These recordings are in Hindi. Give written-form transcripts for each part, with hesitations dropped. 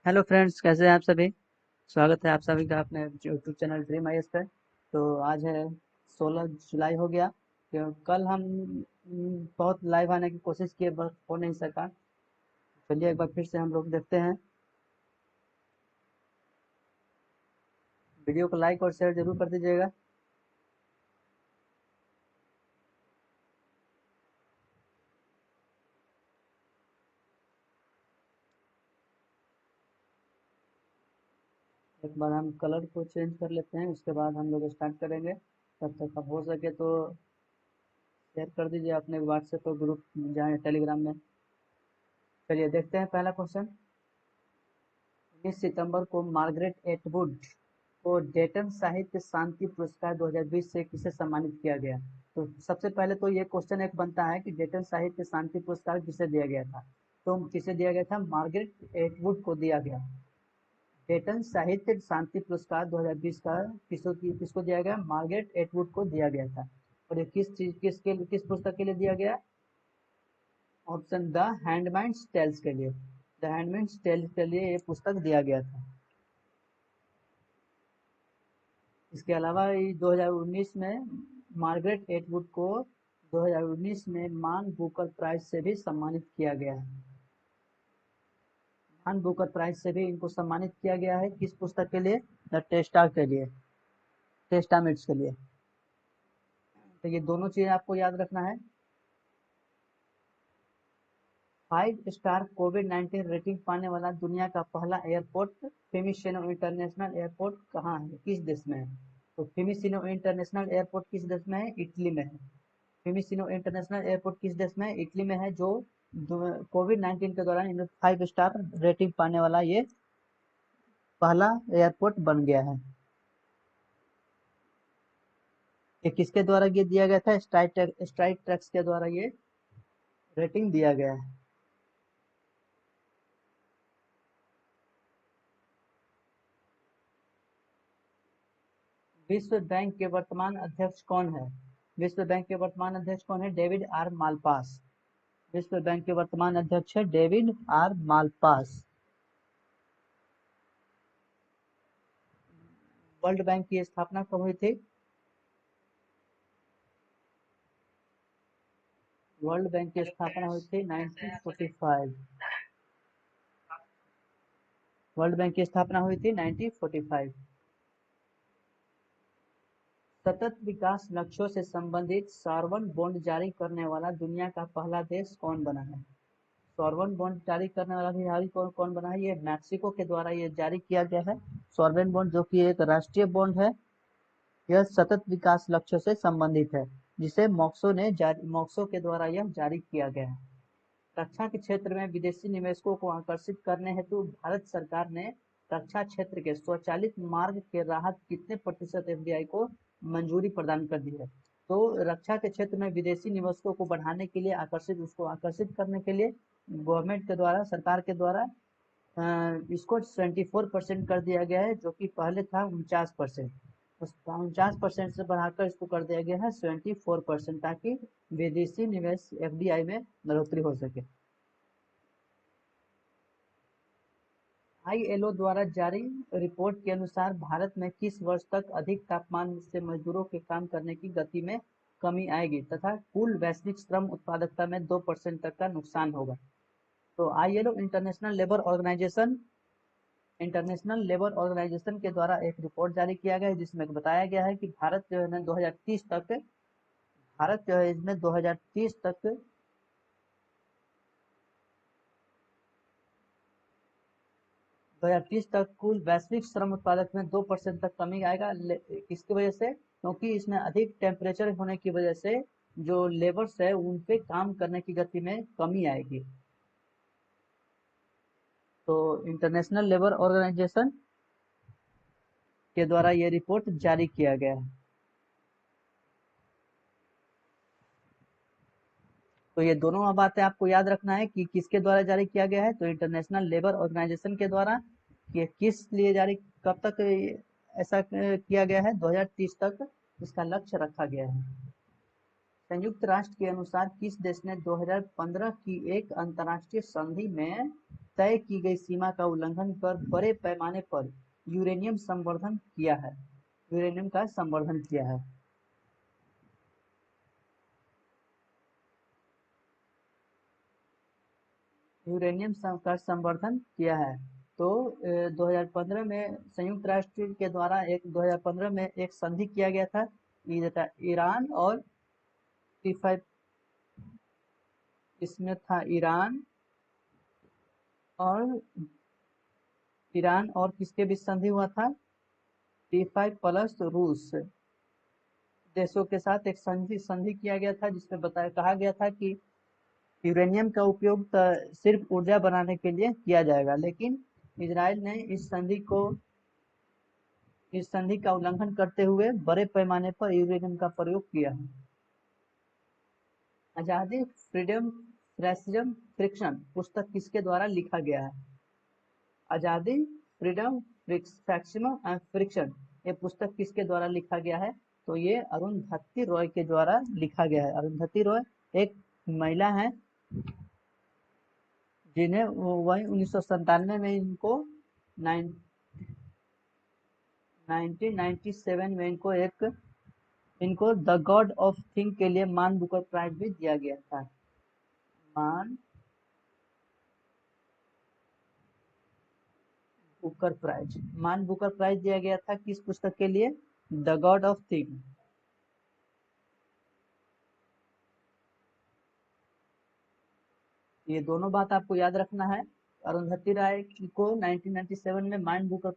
हेलो फ्रेंड्स, कैसे हैं आप सभी। स्वागत है आप सभी का अपने यूट्यूब चैनल ड्रीम आईएएस पे। तो आज है 16 जुलाई हो गया। तो कल हम बहुत लाइव आने की कोशिश किए, बस हो नहीं सका। चलिए एक बार फिर से हम लोग देखते हैं। वीडियो को लाइक और शेयर जरूर कर दीजिएगा। एक बार हम कलर को चेंज कर लेते हैं, उसके बाद हम लोग स्टार्ट करेंगे। तब तक अब हो सके तो शेयर कर दीजिए अपने व्हाट्सएप पर, ग्रुप जहाँ टेलीग्राम में। चलिए देखते हैं पहला क्वेश्चन। 19 सितंबर को मार्गरेट एटवुड को डेटन साहित्य शांति पुरस्कार 2020 से किसे सम्मानित किया गया। तो सबसे पहले तो ये क्वेश्चन एक बनता है कि डेटन साहित्य शांति पुरस्कार किसे दिया गया था। तो किसे दिया गया था? मार्गरेट एटवुड को दिया गया। डेटन साहित्य शांति पुरस्कार 2020 का किसको दिया गया? मार्गरेट एटवुड को दिया गया था। और ये किस पुस्तक के लिए दिया गया? ऑप्शन द हैंडमेड्स टेल्स के लिए। द हैंडमेड्स टेल्स के लिए ये पुस्तक दिया गया था। इसके अलावा 2019 में मार्गरेट एटवुड को 2019 में मान बुकर प्राइज से भी सम्मानित किया गया है। मान बुकर प्राइज से भी इनको सम्मानित किया गया है। किस पुस्तक के लिए? द टेस्टा के लिए, टेस्टामेंट्स के लिए। तो ये दोनों चीजें आपको याद रखना है। 5 स्टार कोविड-19 रेटिंग पाने वाला दुनिया का पहला एयरपोर्ट फिमिशिनो इंटरनेशनल एयरपोर्ट कहाँ है, किस देश में है? तो फिमिशिनो इंटरनेशनल एयरपोर्ट किस देश में है? इटली में है। फिमिशिनो इंटरनेशनल एयरपोर्ट किस देश में है? इटली में है, जो कोविड-19 के दौरान 5 स्टार रेटिंग पाने वाला ये पहला एयरपोर्ट बन गया है। ये किसके द्वारा ये दिया गया था? स्ट्राइक ट्रैक्स के द्वारा ये रेटिंग दिया गया है। विश्व बैंक के वर्तमान अध्यक्ष कौन है? विश्व बैंक के वर्तमान अध्यक्ष कौन है? David R Malpass. विश्व बैंक के वर्तमान अध्यक्ष है David R Malpass. World Bank की स्थापना कब हुई थी? वर्ल्ड बैंक की स्थापना हुई थी 1945। वर्ल्ड बैंक की स्थापना हुई थी 1945। सतत विकास लक्ष्यों से संबंधित सॉवरेन बॉन्ड जारी करने वाला दुनिया का पहला देश कौन बना है? सॉवरेन बॉन्ड जारी करने वाला भी हाल कौन कौन बना है? ये मैक्सिको के द्वारा ये जारी किया गया है। सॉवरेन बॉन्ड जो कि एक राष्ट्रीय बॉन्ड है, यह सतत विकास लक्ष्यों से संबंधित है, जिसे मॉक्सो के द्वारा यह जारी किया गया है। रक्षा के क्षेत्र में विदेशी निवेशकों को आकर्षित करने हेतु भारत सरकार ने रक्षा क्षेत्र के स्वचालित मार्ग के राहत कितने प्रतिशत एफडीआई को मंजूरी प्रदान कर दी है? तो रक्षा के क्षेत्र में विदेशी निवेशकों को बढ़ाने के लिए, उसको आकर्षित करने के लिए गवर्नमेंट के द्वारा, सरकार के द्वारा इसको 24% कर दिया गया है, जो कि पहले था 49%। उस 49% से बढ़ाकर इसको कर दिया गया है 74%, ताकि विदेशी निवेश एफडीआई में बढ़ोतरी हो सके। आईएलओ द्वारा जारी रिपोर्ट के अनुसार भारत में किस वर्ष तक अधिक तापमान से मजदूरों के काम करने की गति में कमी आएगी तथा कुल वैश्विक श्रम उत्पादकता में 2% तक का नुकसान होगा? तो आईएलओ इंटरनेशनल लेबर ऑर्गेनाइजेशन के द्वारा एक रिपोर्ट जारी किया गया है, जिसमें बताया गया है कि भारत जो है ना 2030 तक, भारत जो है इसमें 2030 तक 2030 तक कुल वैश्विक श्रम उत्पादक में 2% तक कमी आएगा। किसकी वजह से? क्योंकि इसमें अधिक टेम्परेचर होने की वजह से जो लेबर्स है उन पे काम करने की गति में कमी आएगी। तो इंटरनेशनल लेबर ऑर्गेनाइजेशन के द्वारा ये रिपोर्ट जारी किया गया है। तो ये दोनों बातें आपको याद रखना है कि किसके द्वारा जारी किया गया है। तो इंटरनेशनल लेबर ऑर्गेनाइजेशन के द्वारा। ये किस लिए जारी, कब तक ऐसा किया गया है? 2030 तक इसका लक्ष्य रखा गया है। संयुक्त राष्ट्र के अनुसार किस देश ने 2015 की एक अंतर्राष्ट्रीय संधि में तय की गई सीमा का उल्लंघन कर बड़े पैमाने पर यूरेनियम संवर्धन किया है, यूरेनियम का संवर्धन किया है। यूरेनियम का संवर्धन किया है। तो 2015 में संयुक्त राष्ट्र के द्वारा 2015 में एक संधि किया गया था, ईरान और T5, इसमें था ईरान और किसके बीच संधि हुआ था? T5 प्लस रूस देशों के साथ एक संधि किया गया था, जिसमें कहा गया था कि यूरेनियम का उपयोग सिर्फ ऊर्जा बनाने के लिए किया जाएगा, लेकिन इजराइल ने इस संधि का उल्लंघन करते हुए बड़े पैमाने पर यूरेनियम का प्रयोग किया है। आजादी, फ्रीडम, रेसिज्म, फ्रिक्शन पुस्तक किसके द्वारा लिखा गया है? आजादी, फ्रीडम, फैक्सिज्म एंड फ्रिक्शन, ये पुस्तक किसके द्वारा लिखा गया है? तो ये अरुंधति रॉय के द्वारा लिखा गया है। अरुंधति रॉय एक महिला है, जिन्हें वही 1997 में इनको 1997 में इनको द गॉड ऑफ थिंग के लिए मान बुकर प्राइज भी दिया गया था। मान बुकर प्राइज दिया गया था किस पुस्तक के लिए? The God of thing. ये दोनों बात आपको याद रखना है। अरुंधति राय को 1997 में माइंड बुकर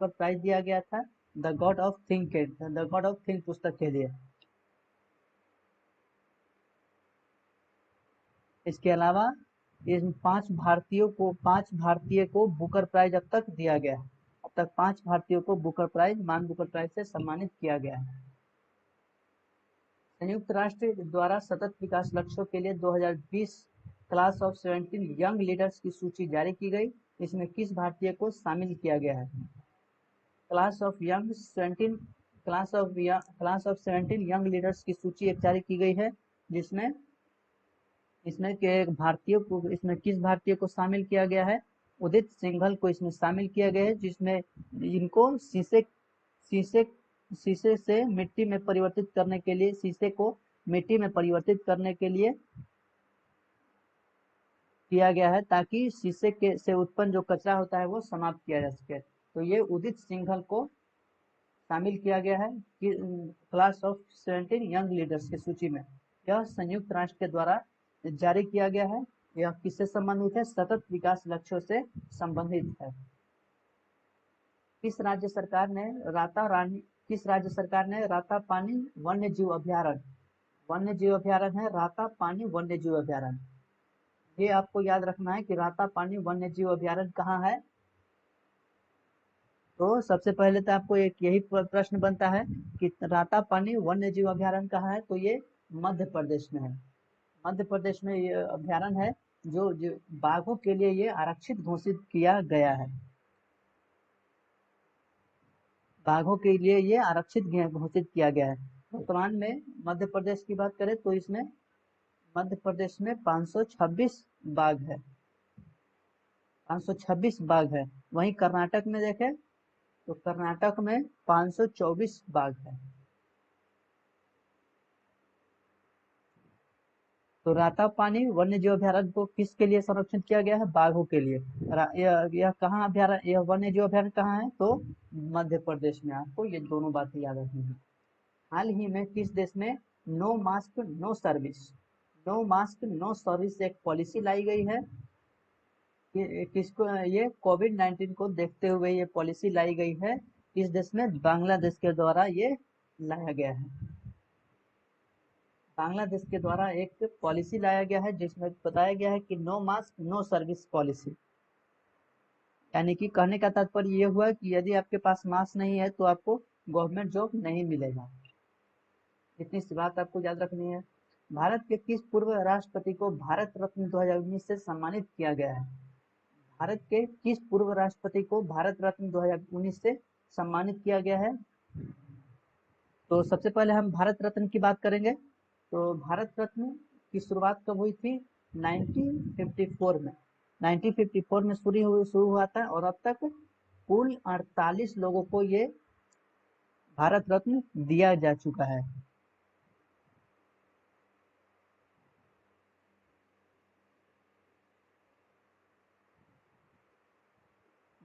प्राइज दिया गया था द गॉड ऑफ थिंग पुस्तक के लिए। इसके अलावा इन 5 भारतीय को बुकर प्राइज अब तक दिया गया है। अब तक 5 भारतीयों को मान बुकर प्राइज से सम्मानित किया गया है। संयुक्त राष्ट्र द्वारा सतत विकास लक्ष्यों के लिए 2020 क्लास ऑफ 17 यंग लीडर्स की सूची जारी की गई। इसमें किस भारतीय को शामिल किया गया है? क्लास ऑफ 17 यंग लीडर्स की सूची एक जारी की गई है, जिसमें किस भारतीय को शामिल किया गया है? उदित सिंघल को इसमें शामिल किया गया है, जिसमें इनको शीशे से मिट्टी में परिवर्तित करने के लिए किया गया है, ताकि शीशे से उत्पन्न जो कचरा होता है वो समाप्त किया जा सके। तो ये उदित सिंघल को शामिल किया गया है कि क्लास ऑफ 17 यंग लीडर्स की सूची में। यह संयुक्त राष्ट्र के द्वारा जारी किया गया है। यह किससे संबंधित है? सतत विकास लक्ष्यों से संबंधित है। किस राज्य सरकार ने राता पानी वन्य जीव अभ्यारण्य है राता पानी वन्य जीव अभ्यारण्य। ये आपको याद रखना है कि राता पानी वन्य जीव अभ्यारण्य कहाँ है। तो सबसे पहले तो आपको यही प्रश्न बनता है कि राता पानी वन्य जीव अभ्यारण्य कहाँ है? तो ये मध्य प्रदेश में है। मध्य प्रदेश में ये अभ्यारण्य है, जो बाघों के लिए ये आरक्षित घोषित किया गया है। बाघों के लिए ये आरक्षित घोषित किया गया है। वर्तमान में मध्य प्रदेश की बात करें तो इसमें मध्य प्रदेश में 526 बाघ है, 526 बाघ है। वहीं कर्नाटक में देखें तो कर्नाटक में 524 बाघ है। तो राता पानी वन्य जीव अभ्यारण्य को किसके लिए संरक्षित किया गया है? बाघों के लिए। यह कहाँ अभ्यारण्य, यह वन्य जीव अभ्यारण्य कहाँ है? तो मध्य प्रदेश में। आपको ये दोनों बातें याद रखनी है। हाल ही में किस देश में नो मास्क नो सर्विस एक पॉलिसी लाई गई है? किसको? ये कोविड-19 को देखते हुए ये पॉलिसी लाई गई है। किस देश में? बांग्लादेश के द्वारा ये लाया गया है। बांग्लादेश के द्वारा एक पॉलिसी लाया गया है, जिसमें बताया गया है कि no mask no service policy. यानी कि कहने का तात्पर्य ये हुआ कि यदि आपके पास मास्क नहीं है तो आपको गवर्नमेंट जॉब नहीं मिलेगा। इतनी सी बात आपको याद रखनी है। भारत के किस पूर्व राष्ट्रपति को भारत रत्न 2019 से सम्मानित किया गया है? भारत के किस पूर्व राष्ट्रपति को भारत रत्न 2019 से सम्मानित किया गया है? तो सबसे पहले हम भारत रत्न की बात करेंगे। तो भारत रत्न की शुरुआत कब हुई थी? 1954 में। 1954 में शुरू हुआ था और अब तक कुल 48 लोगों को ये भारत रत्न दिया जा चुका है।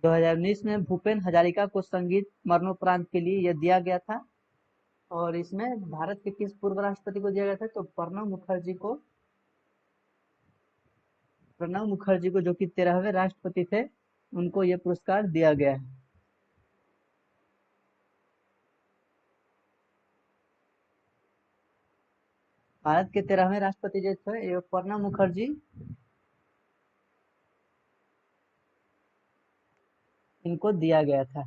दो 2019 में भूपेन हजारिका को संगीत मरणोपरांत के लिए यह दिया गया था। और इसमें भारत के किस पूर्व राष्ट्रपति को दिया गया था, तो प्रणब मुखर्जी को जो कि 13वें राष्ट्रपति थे, उनको यह पुरस्कार दिया गया है। भारत के 13वें राष्ट्रपति जो थे ये प्रणब मुखर्जी, इनको दिया गया था।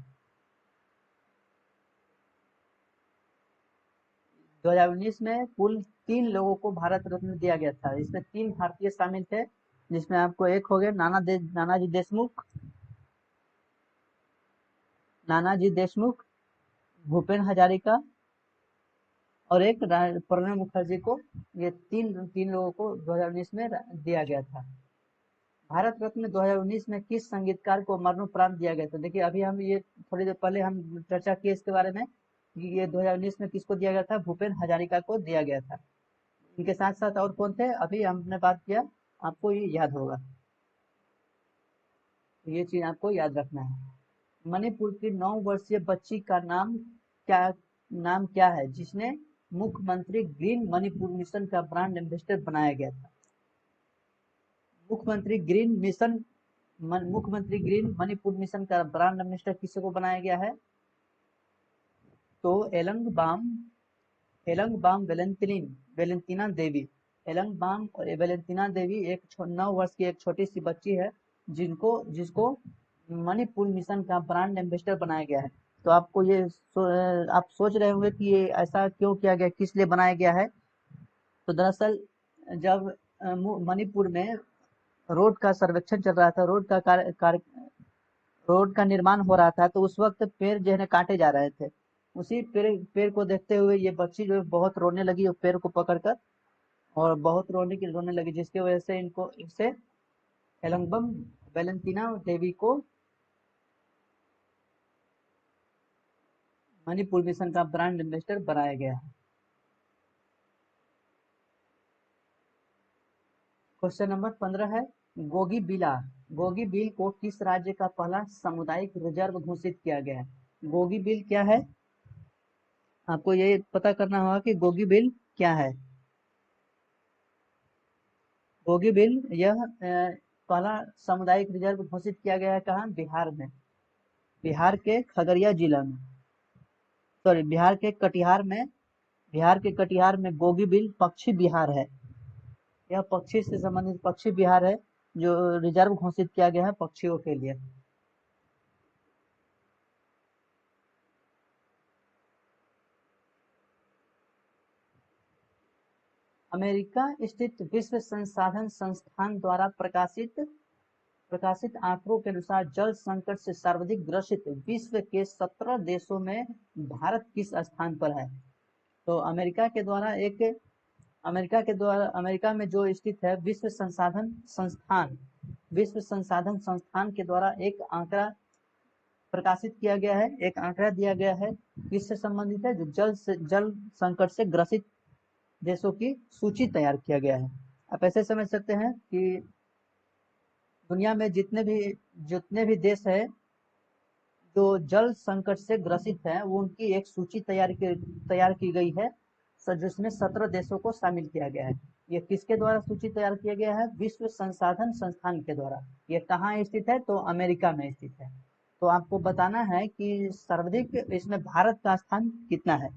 2019 में कुल 3 लोगों को भारत रत्न दिया गया था। इसमें 3 भारतीय शामिल थे, जिसमें आपको एक हो गए नानाजी देशमुख, भूपेन हजारिका और एक प्रणब मुखर्जी को, ये तीन लोगों को 2019 में दिया गया था। भारत रत्न 2019 में किस संगीतकार को मरणोपरांत दिया गया था? देखिए अभी हम ये थोड़ी देर पहले हम चर्चा किए इसके बारे में कि ये 2019 में किसको दिया गया था, भूपेन हजारिका को दिया गया था। इनके साथ साथ और कौन थे, अभी हमने बात किया, आपको ये याद होगा, ये चीज आपको याद रखना है। मणिपुर की 9 वर्षीय बच्ची का नाम क्या है जिसने मुख्यमंत्री ग्रीन मणिपुर मिशन का ब्रांड एम्बेसडर बनाया गया था? मुख्यमंत्री ग्रीन मणिपुर मिशन का ब्रांड एम्बेसडर किसी को बनाया गया है? तो एलंगबाम वेलेंटिना देवी। एलंगबाम वेलेंटिना देवी एक 9 वर्ष की एक छोटी सी बच्ची है जिसको मणिपुर मिशन का ब्रांड एम्बेसडर बनाया गया है। तो आपको ये आप सोच रहे होंगे कि ये ऐसा क्यों किया गया, किस लिए बनाया गया है? तो दरअसल जब मणिपुर में रोड का सर्वेक्षण चल रहा था, रोड का निर्माण हो रहा था, तो उस वक्त पेड़ जो है काटे जा रहे थे। उसी पेड़ को देखते हुए ये बच्ची जो है बहुत रोने लगी, और पेड़ को पकड़कर, और बहुत रोने लगी, जिसकी वजह से इसे एलंगबम वेलेंटिना देवी को मणिपुर मिशन का ब्रांड एम्बेसडर बनाया गया है। क्वेश्चन नंबर 15 है, गोगी बिल को किस राज्य का पहला सामुदायिक रिजर्व घोषित किया गया है? गोगी बिल क्या है, आपको ये पता करना होगा कि गोगी बिल क्या है। गोगी बिल यह पहला सामुदायिक रिजर्व घोषित किया गया है कहाँ? बिहार में, बिहार के खगड़िया जिला में, सॉरी बिहार के कटिहार में गोगी बिल पक्षी बिहार है। यह पक्षी से संबंधित पक्षी बिहार है जो रिजर्व घोषित किया गया है पक्षियों के लिए। अमेरिका स्थित विश्व संसाधन संस्थान द्वारा प्रकाशित आंकड़ों के अनुसार जल संकट से सर्वाधिक ग्रसित विश्व के 17 देशों में भारत किस स्थान पर है? तो अमेरिका में जो स्थित है विश्व संसाधन संस्थान के द्वारा एक आंकड़ा प्रकाशित किया गया है, एक आंकड़ा दिया गया है, किससे संबंधित है? जो जल संकट से ग्रसित देशों की सूची तैयार किया गया है। आप ऐसे समझ सकते हैं कि दुनिया में जितने भी देश है जो जल संकट से ग्रसित है, वो उनकी एक सूची तैयार की गई है, जिसमें 17 देशों को शामिल किया गया है। ये किसके द्वारा सूची तैयार किया गया है? विश्व संसाधन संस्थान के द्वारा। ये कहाँ स्थित है? तो अमेरिका में स्थित है। तो आपको बताना है कि सर्वाधिक इसमें भारत का स्थान कितना है,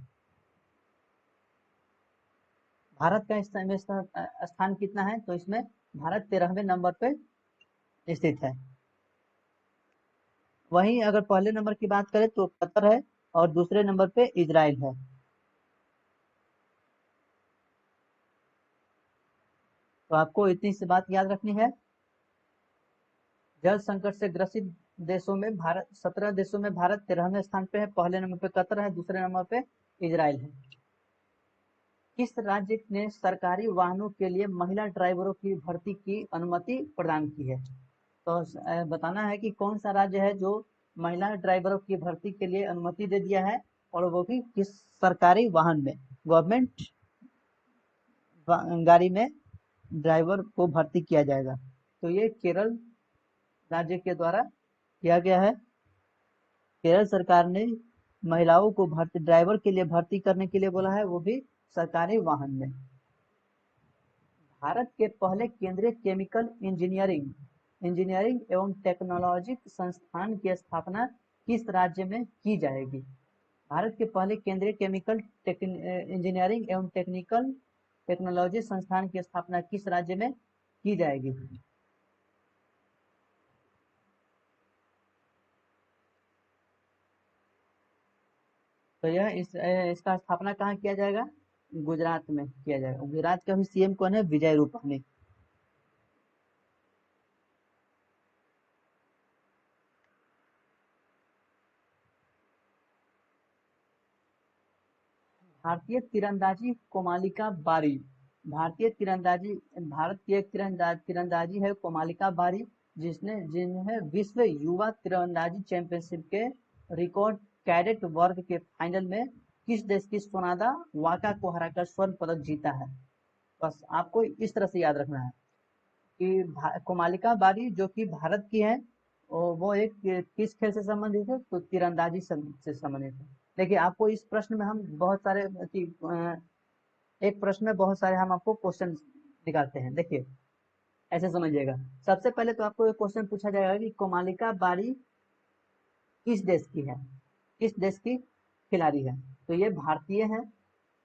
भारत का स्थान कितना है? तो इसमें भारत 13वें नंबर पे स्थित है। वहीं अगर पहले नंबर की बात करें तो कतर है, और दूसरे नंबर पे इजराइल है। तो आपको इतनी सी बात याद रखनी है, जल संकट से ग्रसित देशों में भारत 17 देशों में भारत 13वें स्थान पे है। पहले नंबर पे कतर है, दूसरे नंबर पे इजराइल है। किस राज्य ने सरकारी वाहनों के लिए महिला ड्राइवरों की भर्ती की अनुमति प्रदान की है? तो बताना है कि कौन सा राज्य है जो महिला ड्राइवरों की भर्ती के लिए अनुमति दे दिया है, और वो भी किस सरकारी वाहन में, गवर्नमेंट गाड़ी में ड्राइवर को भर्ती किया जाएगा। तो ये केरल राज्य के द्वारा किया गया है। केरल सरकार ने महिलाओं को भर्ती ड्राइवर के लिए भर्ती करने के लिए बोला है, वो भी सरकारी वाहन में। भारत के पहले केंद्रीय केमिकल इंजीनियरिंग एवं टेक्नोलॉजी संस्थान की स्थापना किस राज्य में की जाएगी? भारत के पहले केंद्रीय केमिकल इंजीनियरिंग एवं टेक्नोलॉजी संस्थान की स्थापना किस राज्य में की जाएगी? तो इसका स्थापना कहाँ किया जाएगा? गुजरात में किया जाएगा। गुजरात का भी सीएम कौन है? विजय रूपाणी। भारतीय तीरंदाजी कोमालिका बारी। भारतीय तीरंदाजी भारत की एक तीरंदाजी है कोमालिका बारी, जिन्हें विश्व युवा तीरंदाजी चैंपियनशिप के रिकॉर्ड कैडेट वर्ग के फाइनल में किस देश की सोनादा वाका को हराकर स्वर्ण पदक जीता है? बस आपको इस तरह से याद रखना है कि कोमालिका बारी जो कि भारत की है, वो एक किस खेल से संबंधित है? तो तीरंदाजी से संबंधित है। देखिए, आपको इस प्रश्न में हम बहुत सारे एक प्रश्न में बहुत सारे हम आपको क्वेश्चन निकालते हैं। देखिए, ऐसे समझिएगा। सबसे पहले तो आपको एक क्वेश्चन पूछा जाएगा कि कोमालिका बारी किस देश की है, किस देश की खिलाड़ी है? तो ये भारतीय है।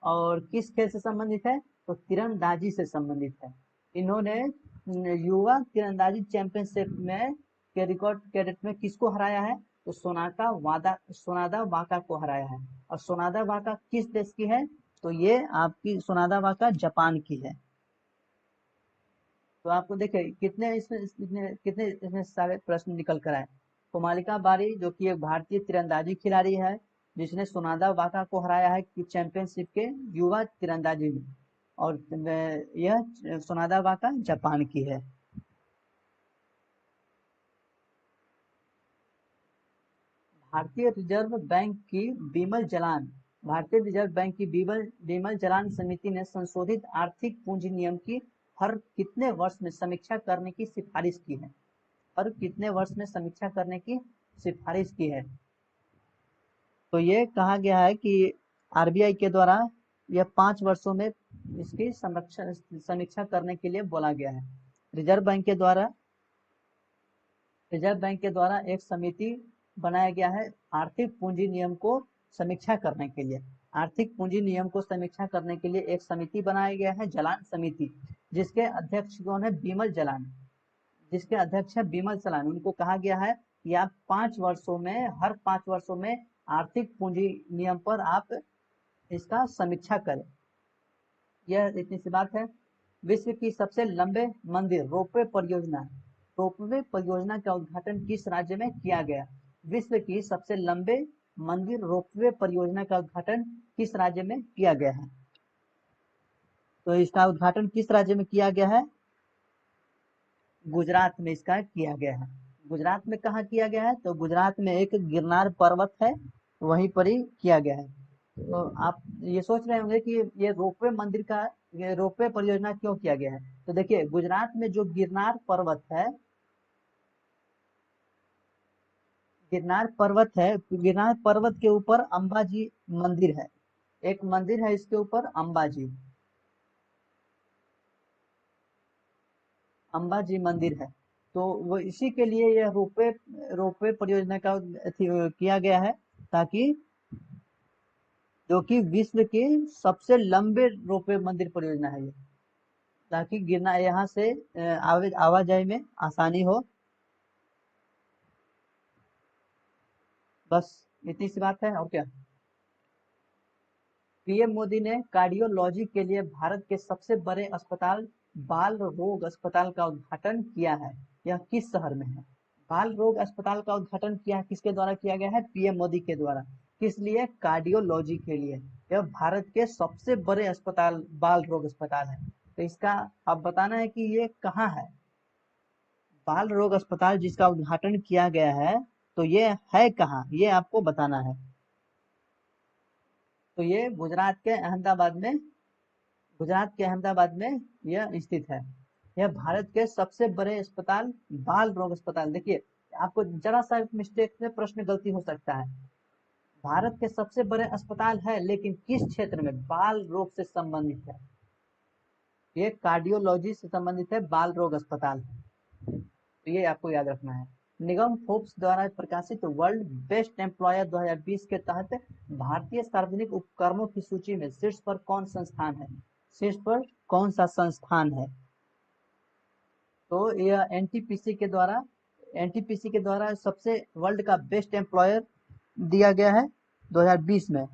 और किस खेल से संबंधित है? तो तीरंदाजी से संबंधित है। इन्होंने युवा तीरंदाजी चैंपियनशिप में के रिकॉर्ड कैडेट में किसको हराया है? तो सोनादा वाका को हराया है। और सोनादा वाका किस देश की है? तो ये आपकी सोनादा वाका जापान की है। तो आपको देखिए कितने इसमें सारे प्रश्न निकल कर आए। कोमालिका बारी जो कि एक भारतीय तीरंदाजी खिलाड़ी है, जिसने सोनादा वाका को हराया है कि चैंपियनशिप के युवा तीरंदाजी में। और यह सोनादा वाका जापान की है। भारतीय रिजर्व बैंक की बिमल जलान भारतीय रिजर्व बैंक की बिमल जलान समिति ने संशोधित आर्थिक पूंजी नियम की हर कितने वर्ष में समीक्षा करने की सिफारिश की है? हर कितने वर्ष में समीक्षा करने की सिफारिश की है? तो ये कहा गया है कि आरबीआई के द्वारा यह 5 वर्षों में इसकी समीक्षा करने के लिए बोला गया है। रिजर्व बैंक के द्वारा एक समिति बनाया गया है आर्थिक पूंजी नियम को समीक्षा करने के लिए। आर्थिक पूंजी नियम को समीक्षा करने के लिए एक समिति बनाया गया है, जलान समिति, जिसके अध्यक्ष कौन है? बिमल जलान। जिसके अध्यक्ष है बिमल जलान। उनको कहा गया है कि आप 5 वर्षों में, हर 5 वर्षों में आर्थिक पूंजी नियम पर आप इसका समीक्षा करें। यह इतनी सी बात है। विश्व की सबसे लंबे मंदिर रोपवे परियोजना का उद्घाटन किस राज्य में किया गया? विश्व की सबसे लंबे मंदिर रोपवे परियोजना का उद्घाटन किस राज्य में किया गया है? तो इसका उद्घाटन किस राज्य में किया गया है? गुजरात में इसका किया गया है। गुजरात में कहाँ किया गया है? तो गुजरात में एक गिरनार पर्वत है, वहीं पर ही किया गया है। तो आप ये सोच रहे होंगे कि ये रोपवे परियोजना क्यों किया गया है? तो देखिए, गुजरात में जो गिरनार पर्वत के ऊपर अंबाजी मंदिर है। एक मंदिर है इसके ऊपर, अंबाजी मंदिर है। तो वो इसी के लिए यह रोपवे परियोजना का किया गया है, ताकि जो कि विश्व की सबसे लंबे रोपवे मंदिर परियोजना है ये, ताकि गिरना यहाँ से आवाजाही में आसानी हो। बस इतनी सी बात है, और क्या? पीएम मोदी ने कार्डियोलॉजी के लिए भारत के सबसे बड़े अस्पताल बाल रोग अस्पताल का उद्घाटन किया है। यह किस शहर में है? बाल रोग अस्पताल का उद्घाटन किसके द्वारा किया गया है? पीएम मोदी के द्वारा। किस लिए? कार्डियोलॉजी के लिए। यह भारत के सबसे बड़े अस्पताल बाल रोग अस्पताल है। तो इसका अब बताना है कि ये कहाँ है। बाल रोग अस्पताल जिसका उद्घाटन किया गया है, तो ये है कहाँ, ये आपको बताना है। तो ये गुजरात के अहमदाबाद में यह स्थित है। यह भारत के सबसे बड़े अस्पताल, बाल रोग अस्पताल। देखिए, आपको जरा सा मिस्टेक में प्रश्न गलती हो सकता है। भारत के सबसे बड़े अस्पताल है, लेकिन किस क्षेत्र में, बाल रोग से संबंधित है। ये कार्डियोलॉजी से संबंधित है, बाल रोग अस्पताल है। तो ये आपको याद रखना है। निगम फोर्ब्स द्वारा प्रकाशित वर्ल्ड बेस्ट एम्प्लॉयर 2020 के तहत भारतीय सार्वजनिक उपक्रमों की सूची में शीर्ष पर कौन संस्थान है, शीर्ष पर कौन सा संस्थान है। तो यह एनटीपीसी के द्वारा सबसे वर्ल्ड का बेस्ट एम्प्लॉयर दिया गया है 2020 में।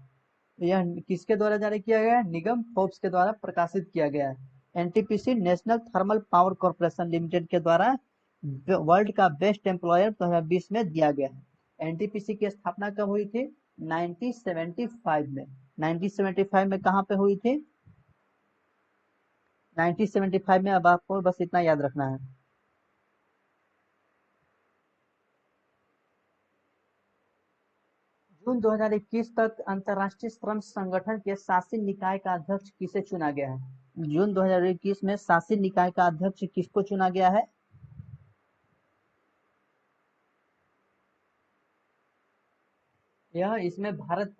यह किसके द्वारा जारी किया गया है, निगम फोर्ब्स के द्वारा प्रकाशित किया गया है। NTPC national thermal power corporation limited के द्वारा वर्ल्ड का बेस्ट एम्प्लॉयर 2020 में दिया गया है। एनटीपीसी की स्थापना कब हुई थी, 1975 में। 1975 में कहाँ पे हुई थी, 1975 में। अब आपको बस इतना याद रखना है। जून 2021 तक अंतर्राष्ट्रीय श्रम संगठन के शासी निकाय का अध्यक्ष किसे चुना गया है। जून 2021 में शासी निकाय का अध्यक्ष किसको चुना गया है। यह इसमें भारत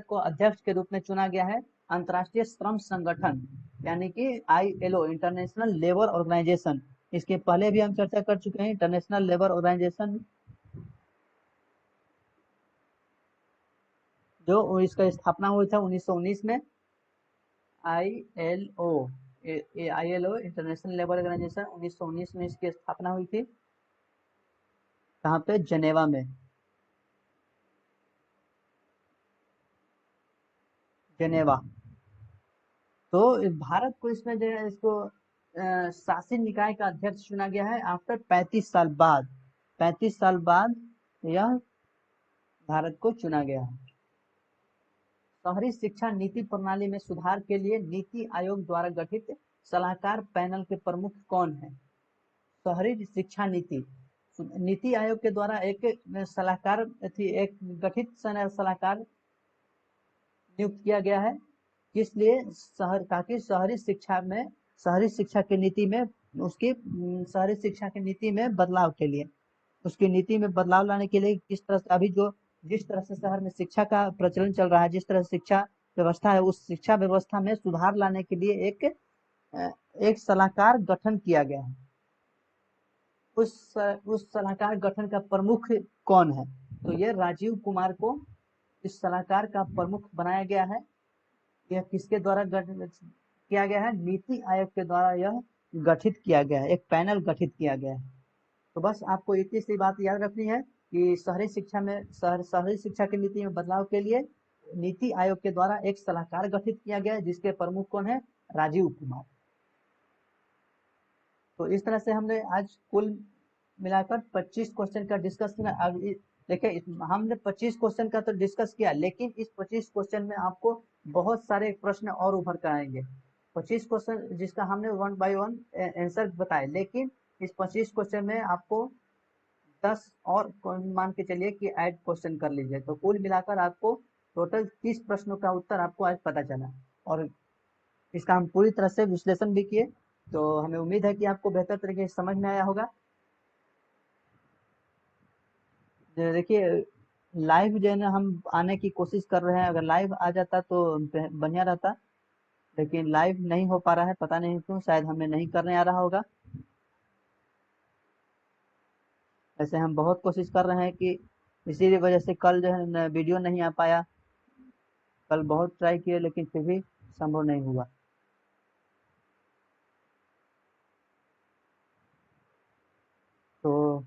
को अध्यक्ष के रूप में चुना गया है अंतर्राष्ट्रीय श्रम संगठन, यानी कि ILO, इंटरनेशनल लेबर ऑर्गेनाइजेशन। इसके पहले भी हम चर्चा कर चुके हैं, इंटरनेशनल लेबर ऑर्गेनाइजेशन जो इसका स्थापना हुई था 1919 में। ILO इंटरनेशनल लेबर ऑर्गेनाइजेशन 1919 में इसकी स्थापना हुई थी। कहाँ पे, जनेवा में। जनेवा। तो भारत को इसमें जो है, इसको शासी निकाय का अध्यक्ष चुना गया है आफ्टर 35 साल बाद। 35 साल बाद यह भारत को चुना गया है। शहरी शिक्षा नीति प्रणाली में सुधार के लिए नीति आयोग द्वारा गठित सलाहकार पैनल के प्रमुख कौन है। शहरी शिक्षा नीति आयोग के द्वारा एक सलाहकार एक गठित सलाहकार नियुक्त किया गया है। किस लिए, ताकि शहरी शिक्षा की नीति में शहरी शिक्षा की नीति में बदलाव के लिए, उसकी नीति में बदलाव लाने के लिए, किस तरह से अभी जिस तरह से शहर में शिक्षा का प्रचलन चल रहा है, जिस तरह से शिक्षा व्यवस्था है, उस शिक्षा व्यवस्था में सुधार लाने के लिए एक सलाहकार गठन किया गया है। उस सलाहकार गठन का प्रमुख कौन है, तो ये राजीव कुमार को इस सलाहकार का प्रमुख बनाया गया है। यह किसके द्वारा गठित किया गया है, नीति आयोग के द्वारा यह गठित किया गया है, एक पैनल गठित किया गया है। तो बस आपको इतनी सी बात याद रखनी है कि शहरी शिक्षा की नीति में बदलाव के लिए नीति आयोग के द्वारा एक सलाहकार गठित किया गया है, जिसके प्रमुख कौन है, राजीव कुमार। तो इस तरह से हमने आज कुल मिलाकर 25 क्वेश्चन का डिस्कस किया। अब देखिए, हमने 25 क्वेश्चन का तो डिस्कस किया, लेकिन इस 25 क्वेश्चन में आपको बहुत सारे प्रश्न और उभर कर आएंगे। 25 क्वेश्चन जिसका हमने 1 बाय 1 आंसर बताए, लेकिन इस 25 क्वेश्चन में आपको 10 और मान के चलिए कि ऐड क्वेश्चन कर लीजिए, तो कुल मिलाकर आपको टोटल 30 प्रश्नों का उत्तर आपको आज पता चला, और इसका हम पूरी तरह से विश्लेषण भी किए। तो हमें उम्मीद है कि आपको बेहतर तरीके से समझ में आया होगा। देखिए, लाइव जो है ना, हम आने की कोशिश कर रहे हैं, अगर लाइव आ जाता तो बढ़िया रहता, लेकिन लाइव नहीं हो पा रहा है, पता नहीं क्यों, शायद हमें नहीं करने आ रहा होगा। ऐसे हम बहुत कोशिश कर रहे हैं कि इसी वजह से कल जो है वीडियो नहीं आ पाया। कल बहुत ट्राई किए, लेकिन फिर भी संभव नहीं हुआ। तो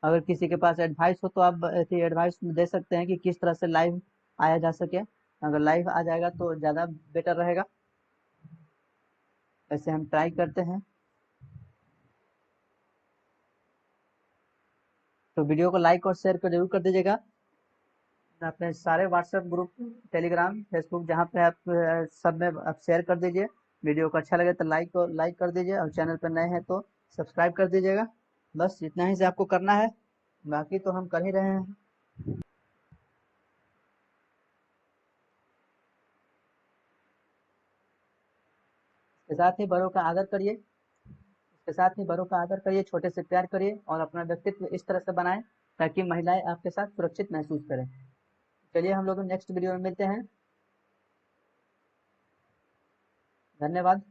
अगर किसी के पास एडवाइस हो तो आप ऐसी एडवाइस दे सकते हैं कि किस तरह से लाइव आया जा सके। अगर लाइव आ जाएगा तो ज़्यादा बेटर रहेगा। ऐसे हम ट्राई करते हैं। तो वीडियो को लाइक और शेयर कर जरूर कर दीजिएगा अपने सारे व्हाट्सएप ग्रुप, टेलीग्राम, फेसबुक, जहाँ पे आप सब में आप शेयर कर दीजिए। वीडियो को अच्छा लगे तो लाइक कर दीजिए, और चैनल पर नए हैं तो सब्सक्राइब कर दीजिएगा। बस इतना ही से आपको करना है, बाकी तो हम कर ही रहे हैं। इसके साथ ही बड़ों का आदर करिए, इसके साथ ही बड़ों का आदर करिए, छोटे से प्यार करिए और अपना व्यक्तित्व इस तरह से बनाएं ताकि महिलाएं आपके साथ सुरक्षित महसूस करें। चलिए हम लोग नेक्स्ट वीडियो में मिलते हैं। धन्यवाद।